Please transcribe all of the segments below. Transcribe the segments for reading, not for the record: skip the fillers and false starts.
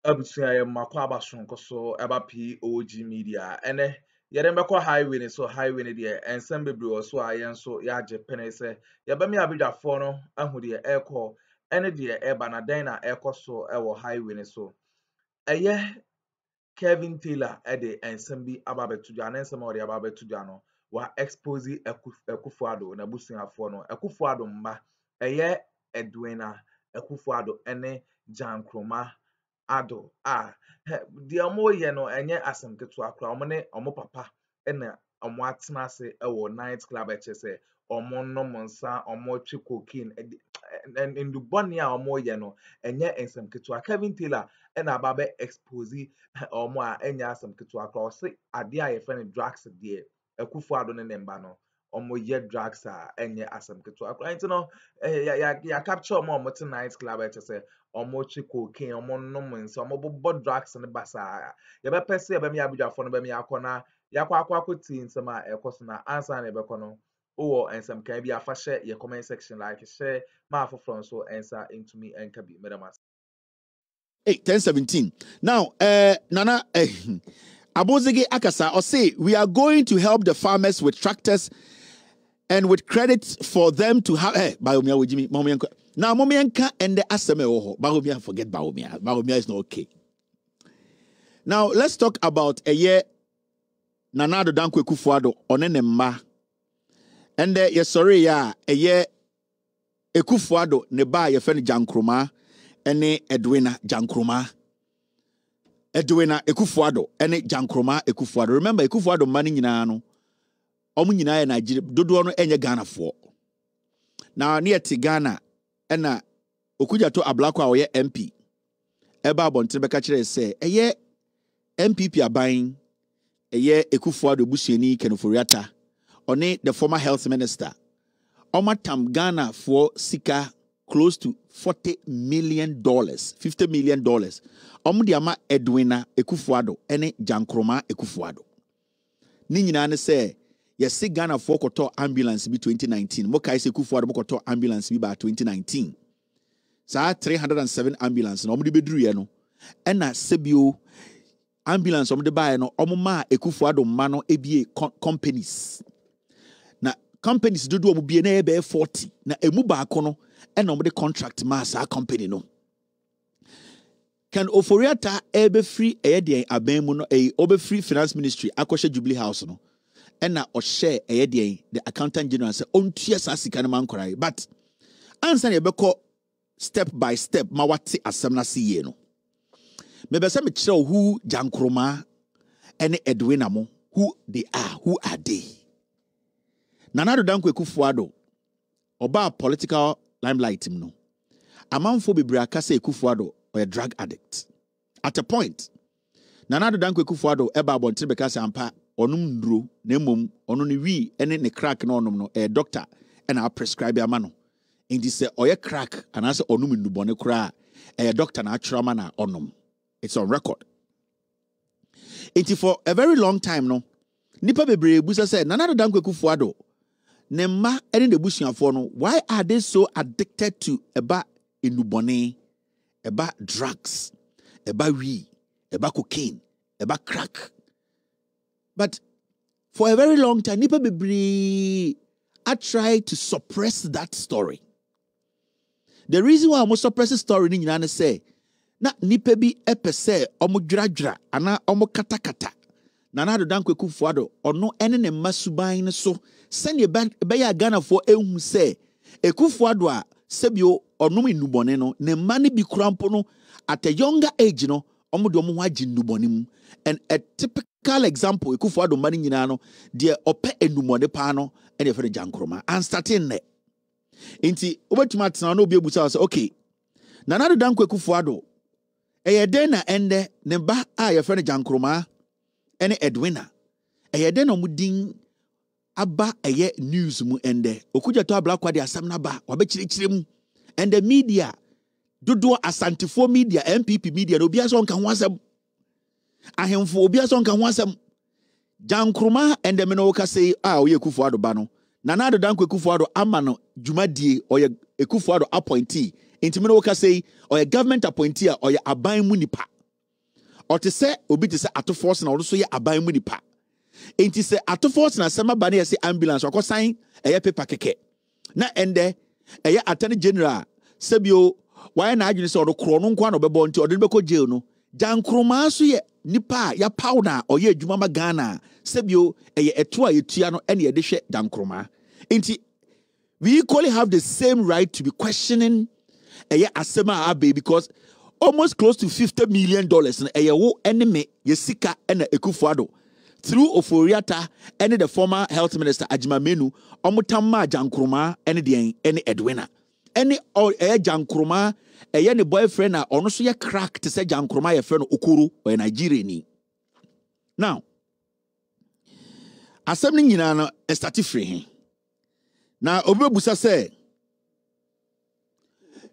Abusua ye makwa abasonko so eba POG Media ene yɛde mbɛkɔ highway ne so highway ne deɛ ensɛm bebree wɔ so a yɛn so yɛagye pene sɛ yɛbɛmi abidwafoɔ no ahu deɛ ɛkɔ ɛne deɛ ɛba na dan na ɛkɔ so ɛwɔ highway ne so ɛyɛ K.Taylor ɛde ensɛm bi aba abɛto dwa ne nsɛm a ɔde aba abɛto dwa no wa expose Akuffo na busuafoɔ no Akuffo mma ɛyɛ Edwina Akuffo ɛne Akroma Addo deɛ ɔmo yɛ no ɛnyɛ asɛm ketewa koraa ɔmo ne ɔmo papa ɛna ɔmo atena ase ɛwɔ night club ɛkyɛ sɛ ɔmo nom nsa ɔmo twe cocaine ndubɔne a ɔmo yɛ no ɛnyɛ nsɛm ketewa K.Taylor ɛna aba bɛ expose ɔmo a ɛnyɛ asɛm ketewa koraa ɔse adeɛ a yɛfrɛ no drugs deɛ Akuffo ne ne mba no ɔmo yɛ drugs a ɛnyɛ asɛm ketewa koraa nti no ya capture ɔmo a ɔmo te night club ɛkyɛ sɛ ɔmo twe cocaine ɔmo nom nsa ɔmo bobɔ drugs ne basaa yɛbɛpɛ sɛ yɛbɛmi abidwafoɔ no bɛmi akɔ na yakɔ ti nsɛm a ɛkɔ so na ansa na yɛbɛkɔ no wowɔ nsɛm kan bi afa hyɛ yɛ comment section like share ma afoforɔ nso ɛnsa ntumi ɛnka bi madam as 10:17 now Nana Abozige Akasa or say we are going to help the farmers with tractors and with credits for them to have Bawumia with Jimmy now Momianka and the Asame Bawumia forget Bawumia. Bawumia is not okay. Now let's talk about a year Nanado Dankwe Kufuado onenemma. And yes sorry ya a year Ekufuado neba ye fen Jankroma ene Edwina Jankroma. Edwina Akuffo ene Jankroma Akuffo. Remember Akuffo money nyina no. Omu nyina ya Nigeria dodo no enye Ghana for. Na near ti Ghana ena okuja to ablakwa oye MP. Eba abonte beka kire se eye MPP aban eye Akuffo busuani Kenoforiata one the former health minister. Omatam Ghana for sika close to $40 million, $50 million. Omudiama Edwina Akuffo ene Jankroma Akuffo. Ni nyina ne se yesi Ghana for koto ambulance bi 2019. Moka ise Akuffo koto ambulance bi ba 2019. Sa 307 ambulance na omudi beduru ye no. Ena sebio ambulance omudi ba ye no omuma Akuffo ma no ebie companies. Na companies dodo omubie na ebe 40 na emu ba akono and no contract mass our company no. Can Oforiata ebe free ayedian abemu no obe free finance ministry akoshe Jubilee House no. And na o share ayedian the accountant general say on tua sa sika no man korai. But answer yebeko step by step ma wate asem na siye no. Mebe se me kire who Jankroma ene Edwina mo who they are, who are they? Nanado Dankwe Akuffo oba political limelight him no. Amanfo bebre akase Akuffo or a drug addict. At a point, Nanado Dankwe Akuffo eba abonte bekase ampa onum nduro na emom ono ne wi ene ne crack na onum no a doctor and a prescribe amano. Indi se oye crack and ase onum ndubone kra a doctor na atwrama na onum. It's on record. Iti for a very long time no. Nipa bebre busa say Nanado Dankwe Akuffo Nemma ene de busuafo no why are they so addicted to eba enubone eba drugs eba weed eba cocaine eba crack but for a very long time nipa bebre I try to suppress that story. The reason why I suppress the story ni nyina say na nipa bi epese omo dwadra ana omo katakata Nanado Dankwe Akuffo ono ene ne masuban ne so send beya Ghana for ehun say Akuffo a sebio onum inubone no ne mane bi krampo no at a younger age no omo de omo ho agi nubone mu. And a typical example Akuffo mane nyina no de ope enumone pa no ene fe Jankroma and starting there inti obetuma tena no obi ebusa say okay Nanado Dankwe Akuffo den na ende ne ba a ye fe Jankroma ene Edwina den no mudin aba eye news mu ende okuja to ablakwa de asam na ba wabekirikire mu and the media dodo asantifo media MPP media no bia so nka ho asam ahemfo obia so nka ho asam Jankroma and the meno ka say oye Akuffo ba no Nanado Dankwe Akuffo ama no dwumadie oye Akuffo appointee inti meno ka say oye government appointee oye aban mu nipa or to say obi to say Akuffo na also ye aban mu nipa. Enti say Akuffo na sama ba na say ambulance or sign eye paper keke. Na ende eye attorney general sebio why na adwene say odo kro no nko na obebo nti odo beko jail no. Jankroma so ye nipa ya powder or ye adwuma ma Ghana sebio eye eto a yetua no ene ye de hwe jankroma. Enti we equally have the same right to be questioning Asema Abe because almost close to $50 million in a enemy Yesika and Akuffo through Oforiata and the former health minister Ajima Menu, Omutama Jankroma and the any Edwina. Any or Jankroma, any boyfriend or also ya crack to say Jankroma a friend Ukuru or Nigerian. Now, assembling in a started free. Now, Obebusa say,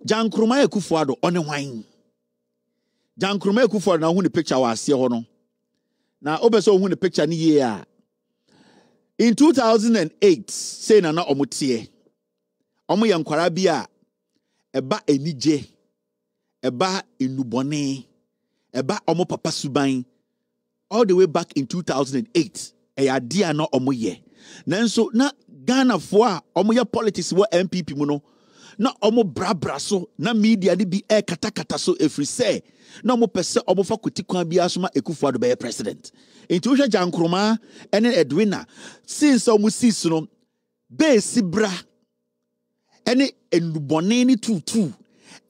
Jankroma Akuffo on wine. Jankroma Akuffo na hu the picture was here hono. Na obeso hu the picture ni year. In 2008, say na omutie. Omo yankwara bia eba enije. Eba enubone. Eba omo papa suban. All the way back in 2008, eya dia no omo ye. Nanso na Ghana for omo politics wo MPP mu no na omo brabra so na media ni bi kata so Exp0sě na omo pese omo fa kwoti kwan bi asoma Akuffo be president enti wo hwe Jankroma ene Edwina since omo sis no base bra ene enubone ni tutu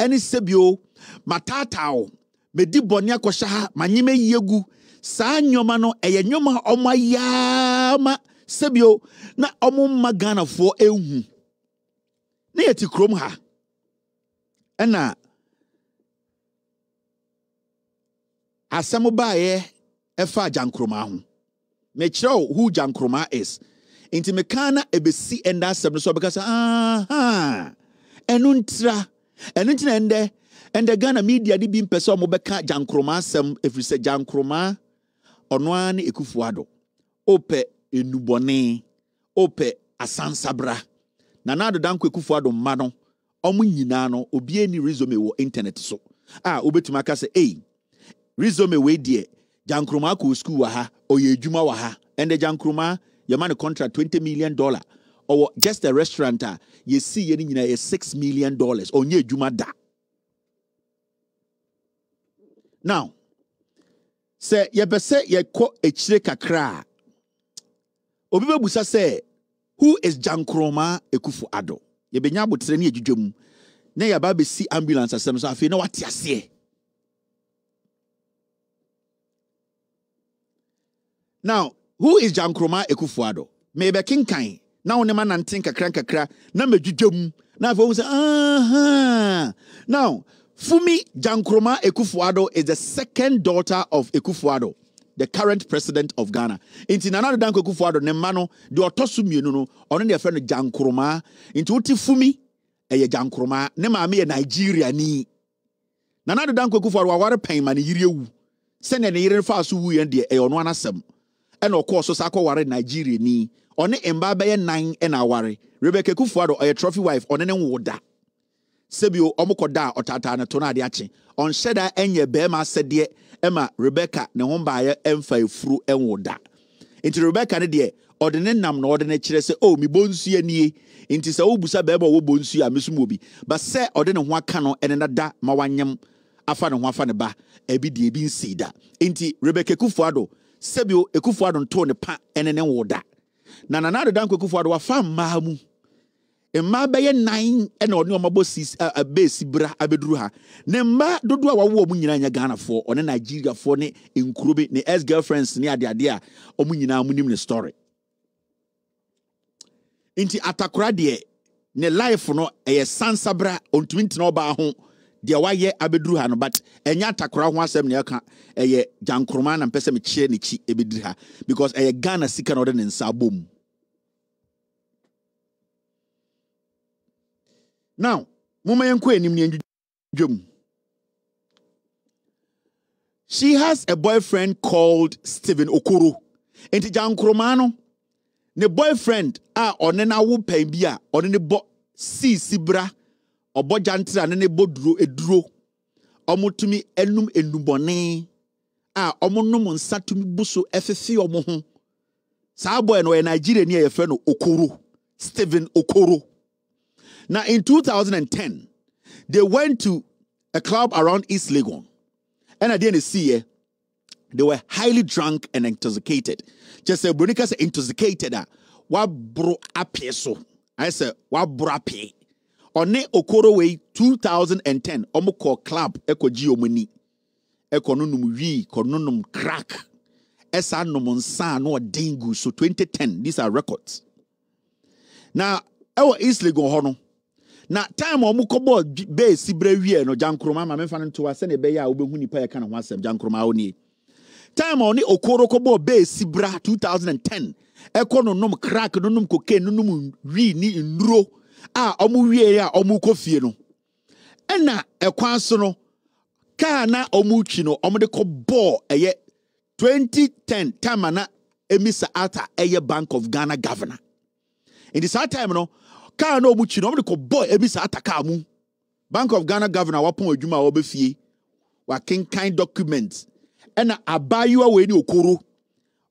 ene sebio matatao medi bone akosha ha manyeme yegu saa nyoma no eye nyoma omo ayama sebio na omo magana fo ehu na yeti krom ha ena asemo baaye efa Jankroma ho me kire who Jankroma is inti me kana ebesi enda asem so because enuntra enuntina ende Ghana media di bi mpese omo beka Jankroma asem Exp0sě Jankroma ono ani Akuffo ope enubone ope asansabra na Addo Akuffo ma no omo nyina no obi ani resume wo internet so obetuma ka se resume we die Jankroma ko school wa ha oye adwuma wa ha and the Jankroma your man contract $20 million or just a restaurant you see ye nyina $6 million onye adwuma da. Now say ye bese ye ko echire kakra obi bebusa say who is Jankroma Akuffo? Ye benya botre ne adwudwam na ya ba be si ambulance asem so afi na wate ase. Now, who is Jankroma Akuffo? Maybe kinkan na one man nantin kakra na medwudwam na afi say now Fumi Jankroma Akuffo is the second daughter of Akuffo, the current president of Ghana. Inti Addo Akuffo ne mano de otosu mienu no ono ne friend Jankroma inti uti Fumi eye Jankroma ne maame ye Nigeria ni. Addo Akuffo waware pen ma ne yire wu. Se ne yire fa so wu yen de e ono anasem. E na okọ so sakọ ware Nigeria ni. One emba be ye 9 e na ware. Rebecca Akuffo a trophy wife one ne nwoda. Sebio omokoda otata na to na ade ache on sheda enye be ma sede ema Rebecca ne ho baaye emfa efuru enwoda enti Rebecca ne de odene nam na odene kire se mi bonsu anie enti se obusa be wo bonsu a mesum obi ba se odene ho aka no ene nada ma wanyem afa ne ho afa ne ba ebi de ebi nsida enti Rebecca Akuffo sebio Akuffo nto ne pa ene ne woda na Addo Akuffo wa fa mahamu emma beye 9 ena oni omabo base bra abeduru ha ne mma dodo a wawo mu nyina nya Ghana fo one Nigeria fo ne enkurobe ne ex-girlfriends ne ade a omu nyina amunim ne story inti atakora de ne life no eye sansabra ontumi ntina oba ho de waye abeduru ha no but enya atakora ho asem ne aka eye Jankroma na mpese me chie ne chi ebeduru ha because eye Ghana sika no de ne nsa bom. Now, she has a boyfriend called Stephen Okoro. And Jankroma no, ne boyfriend onena wo pen bia onene bo sibra obo jantra ne bo duro eduro omutumi enum enubone a omo nom nsa tumi buso efefe omo ho saa boy no Nigeria ni ye friend Okoro Stephen Okoro. Now in 2010 they went to a club around East Legon and at the end of the year they were highly drunk and intoxicated. Just say Bronica say intoxicated wa bro apie so I said wa bro apie one Okoro way 2010 omo call club ekoji omani ekononum wi kononum crack esa nomonsa no dingu. So 2010 these are records. Now our East Legon hono na time omu kobo be sibre wie no Jankroma ma memfa nto ase ne be ya obehu nipa ye kana ho asem Jankroma oni time oni Okoro kobo be sibra 2010 ekono nom crack no nom cocaine no nom wi ni nduro a omu wie a omu kofie no ena ekwan so no ka na omu twi no omu de kobo eye 2010 time na emisa ata eye Bank of Ghana governor in this time no ka na omuchi no ko boy ebisa ataka mu Bank of Ghana governor wapon adwuma obefie wa kinkan documents ena abayiwa we ni Okoro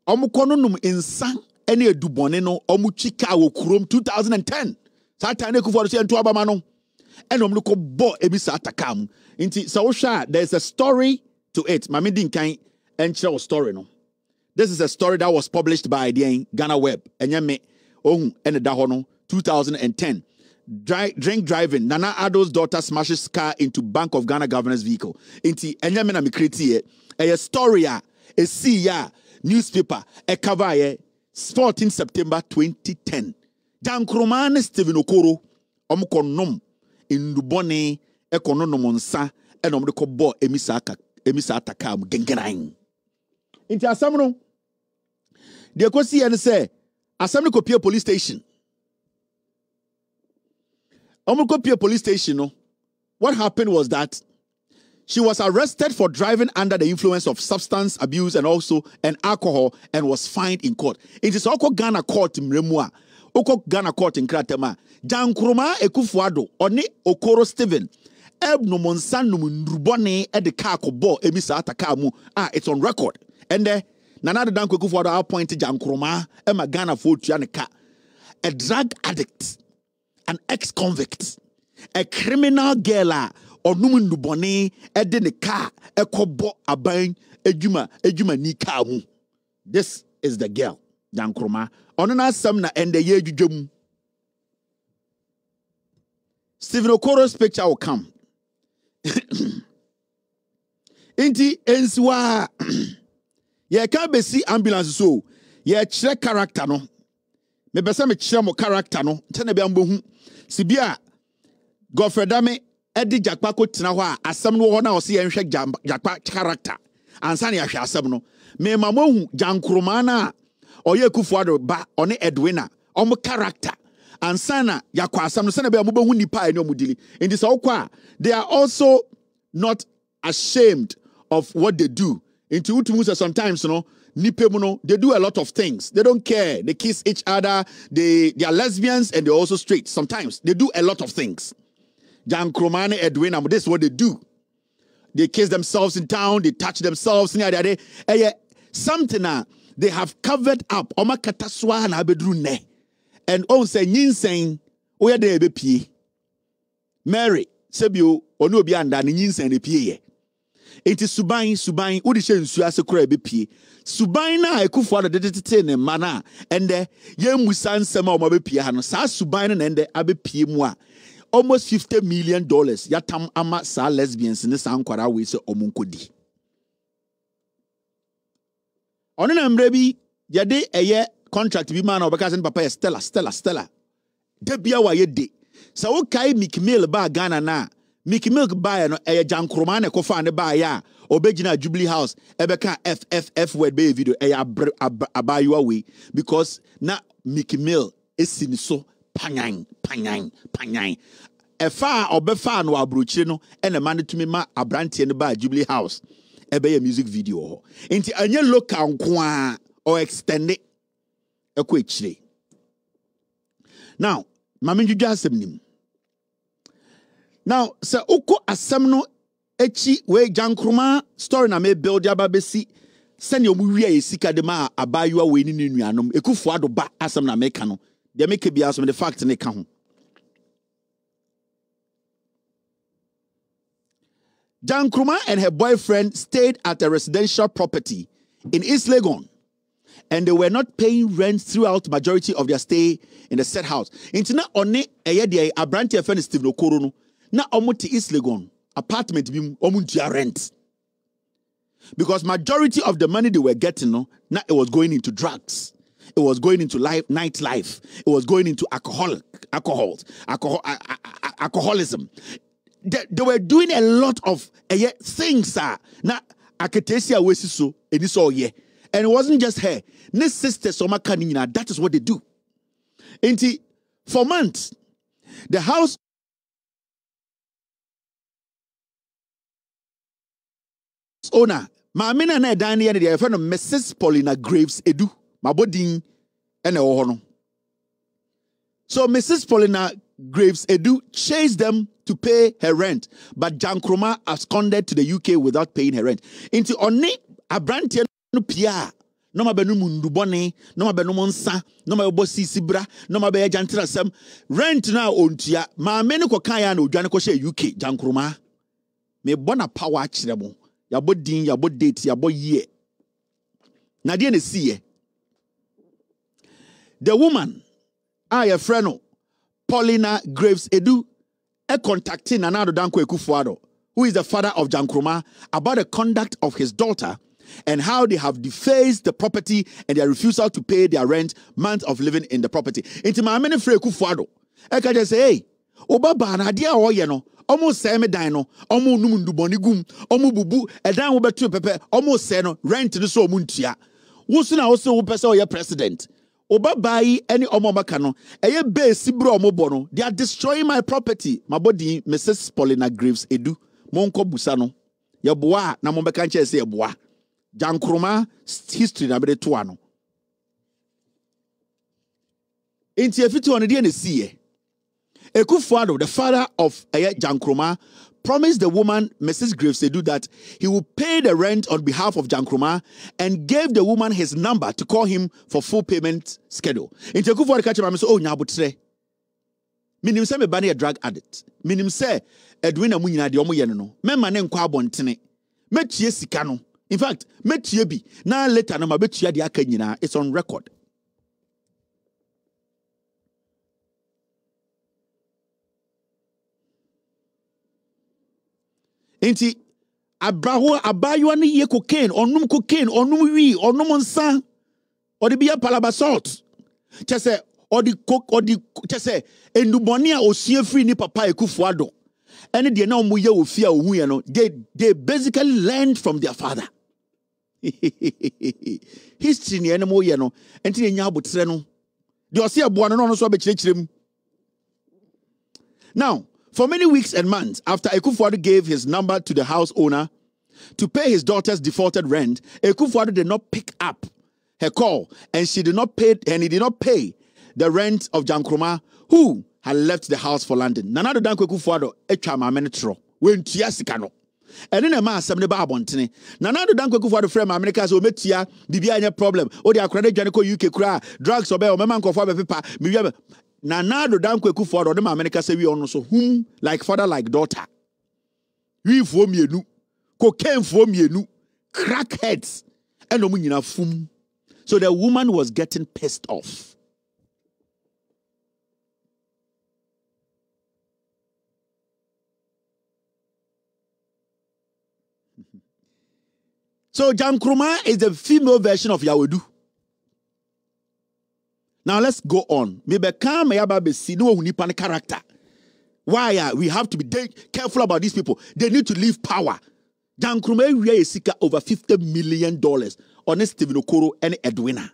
omukọ no num insan ena edubone no omuchi ka wo kurom 2010 Satan Akuffo say nto abama no ena omko boy ebisa ataka mu nti so hwa there's a story to it mame din kan enchire story no. This is a story that was published by the Ghana Web enye me ohun ena da ho no 2010. Drink driving. Nana Addo's daughter smashes car into Bank of Ghana governor's vehicle. Inti enyamena mi kriti a story a see ya newspaper a cover 14 September 2010. Jankroma Stephen Okoro omukonom indubone ekononom nsa enom de kobo emisa ataka mu gengeran. Inti asamno de kosi ene say Assembly Kopia police station. Kopia police station, no. What happened was that she was arrested for driving under the influence of substance abuse and also alcohol and was fined in court. It is Oko Ghana court in Remua. Oko Ghana court in Kratema. Jankroma Ekufuado, Oni Okoro Stephen. Eb no monsan no ndrubone e de car ko bo emisa ataka mu. It's on record. And Nana the Danko Akuffo appointed Jankroma Emma Ghana for Tuanica, a drug addict, an ex-convict, a criminal girl, or Numun Dubone, a denica, a kobo, a bang, a juma nikamu. This is the girl, Jankroma. Onana Samna and the year jum. Stephen Okoro's picture will come. Inti enswa. Ye can't be see ambulance so. Ye check character no. Me besa me chere mo character no. Tene be ambohu. Sibia Godfredame edi jakpa ko tena ho a asem no ho na o se ye nhwe jakpa character. Ansa na ye hwe asem no. Me mamohu Jankroma na oye Akuffo ba one Edwina. Omo character. Ansa na yakwa asem no se na be amobehu nipa ene omudili. In this okwa they are also not ashamed of what they do. Into Utumusa sometimes, you know, Nipemuno, they do a lot of things. They don't care. They kiss each other. They are lesbians and they're also straight. Sometimes they do a lot of things. Jankroma, Edwina, this is what they do. They kiss themselves in town. They touch themselves. Something they have covered up. And also, Ninsane, where they be Mary, Sebio, or no bianda, Ninsane, Pie. It is Subain, Udisha Suasa Crabby P. Subain, I could follow the detain and mana, and the young Musan Sama Mabe Piano, Sa Subain and the Abbey P. Moi. Almost $50 million. Yatam ama sa lesbians in the San Quara way so omunkodi. On an baby, yade a year contract be man or because and papa Stella. Debia wa ye de. So okay, Mickey Mill ba Ghana na. Mickey Milk buy no a Jankroma ne kofa ne buy ya obegina Jubilee House ebeka FFF word be video abayiwa way because na Mickey Mill esini so panyan efa obefa no abrochire no ene man tumi ma abrante ne ba Jubilee House ebe music video ho enti anye local nko a or extend it ekọ echire. Now mamenjudwa asem nim. Now, sir, uko asem no Echi we Jankroma story na me build ya babesi. Send your movie a sika de ma abayua we ni nuanom. Akuffo ado ba asem na meka no. De make be asem the fact ne ka ho. Jankroma and her boyfriend stayed at a residential property in East Legon, and they were not paying rent throughout majority of their stay in the said house. Intina one eye de abranti friend Steve Okoro no na omo ti East Legon apartment bi omo ntua rent. Because majority of the money they were getting no, now it was going into drugs. It was going into nightlife. It was going into alcoholism. They were doing a lot of things. Now, Aketesia was so, and it's all yeah. And it wasn't just her. This sister, that is what they do. And for months, the house owner, Maamina na Dani and the friend of Mrs. Paulina Graves Edu, Mabodin and Ohono. So Mrs. Paulina Graves Edu chased them to pay her rent, but Jankroma absconded to the UK without paying her rent. Into Oni Abrantia no Pia, no Mabenu Mundubone, no Mabenu Monsa, no Mabosi Sibra, no Mabe Jantrasem, rent now on Tia, Mameno Kaya no Janakoshe UK, Jankroma. Me bona power chiremo. Yabo din, yabo date, yabo ye. Nadia ne see. The woman, a friend, Paulina Graves Edu, contacting Addo&Daughters Akuffo, who is the father of Jankroma, about the conduct of his daughter and how they have defaced the property and their refusal to pay their rent, months of living in the property. Into my many free Akuffo, I can just say, hey, Obaba na dia o ye no. Almost say me dine no, almost numundu bonigum, almost bubu, a down over 2 pepe, almost say no, rent to the so muntia. Wusuna also who person your president. Oba buy any omobakano, a ye be sibro omobono, they are destroying my property. My body, Mrs. Paulina Graves Edu, Monko Busano, ya boa, na mombekanche say boa. Jankroma history na bede tuano. Inti efitu on the DNC. Akuffo, the father of Jankroma, promised the woman, Mrs. Graves Edu, that he would pay the rent on behalf of Jankroma and gave the woman his number to call him for full payment schedule. In Akuffo, catch him, I say, oh, nyabutre. Minim say me bani a drug addict. Minim say Edwin a munyina de omo ye no. Me mane nkwa abontene. Metie sika no. In fact, metie bi. Na later no mabetua de aka nyina. It's on record. Enti abraho abaywa ne ye cocaine onum wi onum nsa odi bia palabasalt chese odi chese enduboni a osua free ni papa Akuffo ado ene de na omo ye ofia ohu ye no they basically learned from their father. History ni ene mo ye no enti ne nya abotre no de ose eboa no so be kirekirem. Now, for many weeks and months after Akuffo gave his number to the house owner to pay his daughter's defaulted rent, Akuffo did not pick up her call, and he did not pay the rent of Jankroma, who had left the house for London. Addo&Daughters Akuffo etwa ma menetro when tia sika no. And then a man some ne ba abontene. Addo&Daughters Akuffo frame America so metia bibia any problem. O de akrade dwaneko UK kura drugs obe o mema nkofo be pepa me wi Addo&Daughters Akuffo de America say we on so whom like father like daughter. We fo mienu, cocaine fo mienu, crackheads, and no nyina fum. So the woman was getting pissed off. So Jankroma is the female version of Yawedu. Now let's go on. Maybe come mayaba see no unipan character. Why we have to be careful about these people? They need to leave power. Jankroma we seek over $50 million on Stephen Okoro and Edwina.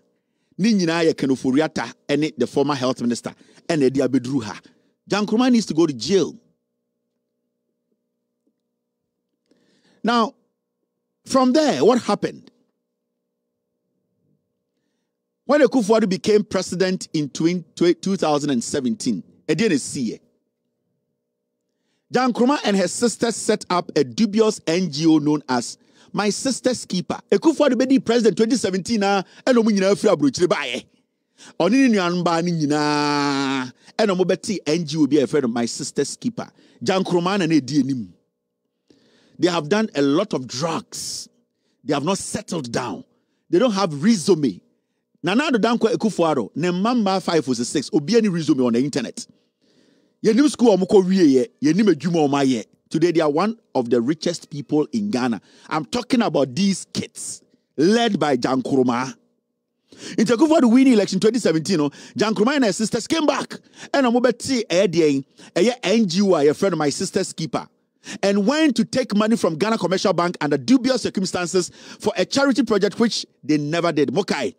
Ninyina ye kenoforiata and the former health minister and the Diabedruha. Jankroma needs to go to jail. Now, from there, what happened? When Akuffo became president in 2017, Exp0sě, Akroma and her sisters set up a dubious NGO known as My Sister's Keeper. Akuffo the bedi president 2017 na eno mu nyina afiri abrochire baaye. Oni ni nuan ba ni nyina eno mo beti NGO bi a friend of My Sister's Keeper. Akroma na edi enim. They have done a lot of drugs. They have not settled down. They don't have resume. Nana Addo Akuffo aro ne mamba 546 obi any resume on the internet. Yenim school omoko wiye yenim adwuma omaye. Today they are one of the richest people in Ghana. I'm talking about these kids led by Akroma. In Akuffo the winning election 2017, Akroma and her sisters came back and omobeti NGO a friend of My Sister's Keeper and went to take money from Ghana Commercial Bank under dubious circumstances for a charity project which they never did. Mokai.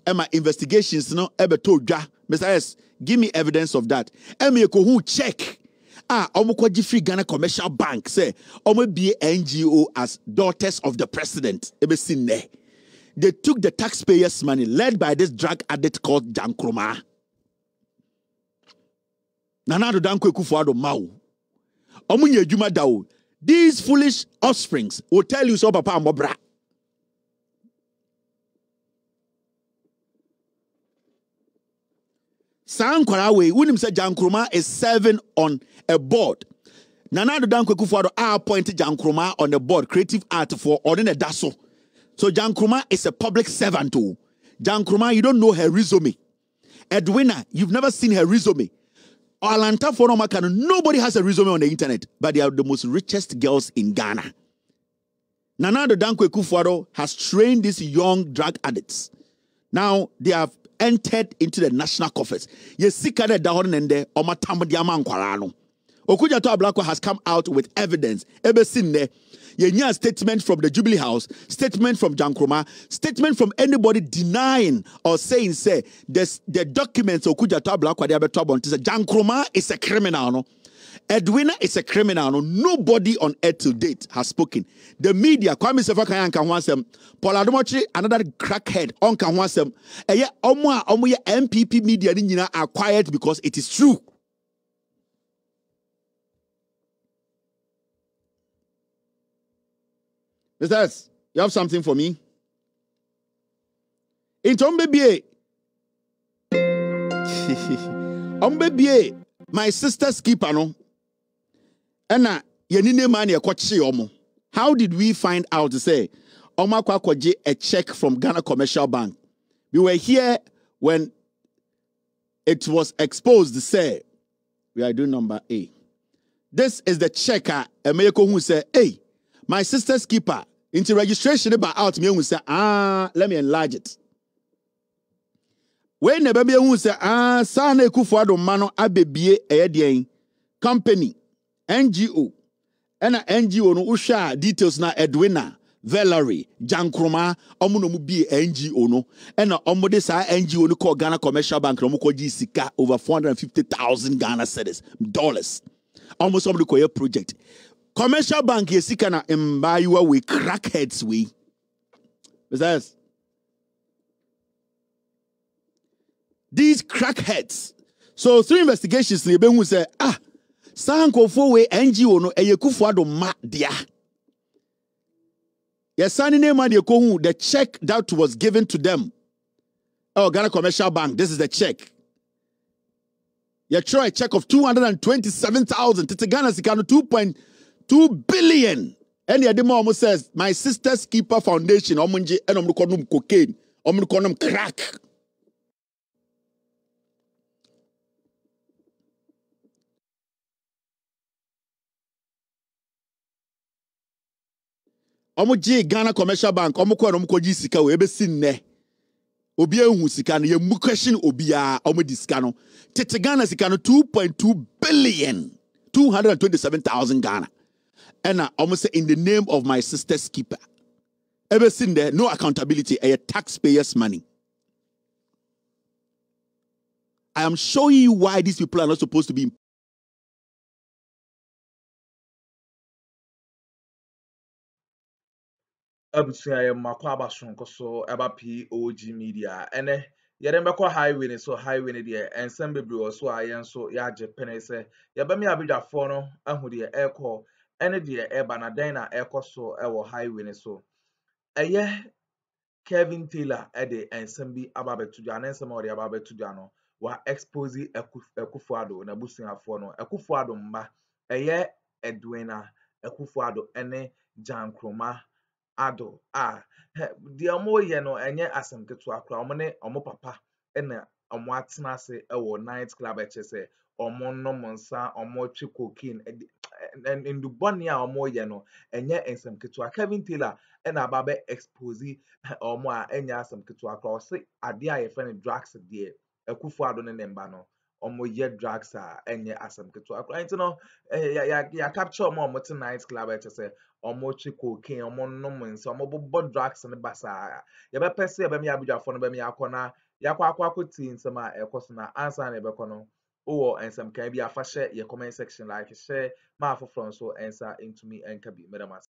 And my investigations, Mr. S, give me evidence of that. And me who check. Omo free Ghana Commercial Bank say omo be NGO as Daughters of the President. They took the taxpayers' money led by this drug addict called Akroma. Nana Addo Akuffo ado mau. Omo nye adwuma dawo. These foolish offsprings will tell you so papa ambobra. Sankwarawe, when him said Akroma is serving on a board. Nana Addo Akuffo appointed Akroma on the board, creative art for Ordinary Daso. So Akroma is a public servant too. Akroma, you don't know her resume. Edwina, you've never seen her resume. Alanta for nobody has a resume on the internet, but they are the most richest girls in Ghana. Nana Addo Akuffo has trained these young drug addicts. Now they have entered into the national coffers. Yesikade dahon nende omatambo diama nkwarano. Okujato Ablakwa has come out with evidence. Ebesinde yenya statement from the Jubilee House, statement from Akroma, statement from anybody denying or saying say the documents Okujato Ablakwa they abeto abonte say Akroma is a criminal no. Edwina is a criminal. No, nobody on earth to date has spoken. The media, Kwame Sefa can want them. Paul Adomochi, another crackhead, on can want them. And yet, MPP media are quiet because it is true. Mr. S, you have something for me? In Tombebie, My Sister's Keeper, no. Ena yenine mani ekwachi omo. How did we find out to say Oma kwaje a check from Ghana Commercial Bank? We were here when it was exposed to say we are doing number A. This is the checker Emeko who say, hey, My Sister's Keeper into registration about out me who say, let me enlarge it. When the baby who say, Sane Akuffo ado mano abebie eyedien company NGO and NGO no usha details na Edwina Valerie Akroma omo no mu bi NGO no and omo de sa NGO no call Ghana Commercial Bank no mo ko sika over 450,000 Ghana cedis dollars almost some the project Commercial Bank yesika na mbayiwa we crackheads we besides these crackheads. So through investigations they who say Sankofo we NGO no Akuffo ado ma dia. Yes, the check that was given to them. Oh, Ghana Commercial Bank, this is the check. You try a check of 227,000. It's Ghana Sikano 2.2 billion. And the demo almost says, My Sister's Keeper Foundation, omunje and omnukonum cocaine, omnukonum crack. Omo G Ghana Commercial Bank omo kwa omo koji sika we ebesi nne obi ehu sika no ye mu question obia omo di sika no tete Ghana sika no 2.2 billion 227,000 Ghana and omo say in the name of My Sister's Keeper ebesi nne no accountability a taxpayers money. I am showing you why these people are not supposed to be Abusua ye makwa abasonko so eba POG Media ene yɛde mbɛkɔ highway ne so highway ne deɛ ensɛm bebree wɔ so a yɛn so yɛagye pene sɛ yɛbɛmi abidwafoɔ no ahu deɛ ɛkɔ ɛne deɛ ɛba na dan na ɛkɔ so ɛwɔ highway ne so ɛyɛ K.Taylor ɛde ensɛm bi aba abɛto dwa ne nsɛm a ɔde aba abɛto dwa no wa expose Akuffo na busuafoɔ no Akuffo mba ɛyɛ Edwina Akuffo ɛne Akroma Addo a deɛ ɔmo yɛ no ɛnyɛ asɛm ketewa koraa ɔmo ne ɔmo papa ɛna ɔmo atena ase ɛwɔ night club ɛkyɛ sɛ ɔmo nom nsa ɔmo twe cocaine ndubɔne a ɔmo yɛ no ɛnyɛ nsɛm ketewa K.Taylor ɛna aba bɛ expose ɔmo a ɛnyɛ asɛm ketewa koraa ɔse adeɛ a yɛfrɛ no drugs deɛ Akuffo ne ne mba no ɔmo yɛ drugs a ɛnyɛ asɛm ketewa koraa nti no ya capture ɔmo a ɔmo te night club ɛkyɛ sɛ ɔmo twe cocaine ɔmo nom nsa ɔmo bobɔ drugs ne basaa yɛbɛpɛ sɛ yɛbɛmi abidwafoɔ no bɛmi akɔ na yakɔ tie nsɛm a ɛkɔ so na ansa na yɛbɛkɔ no wowɔ nsɛm kan bi afa hyɛ yɛ comment section like hyɛ ma afoforɔ nso ɛnsa ntumi ɛnka bi mɛdam ase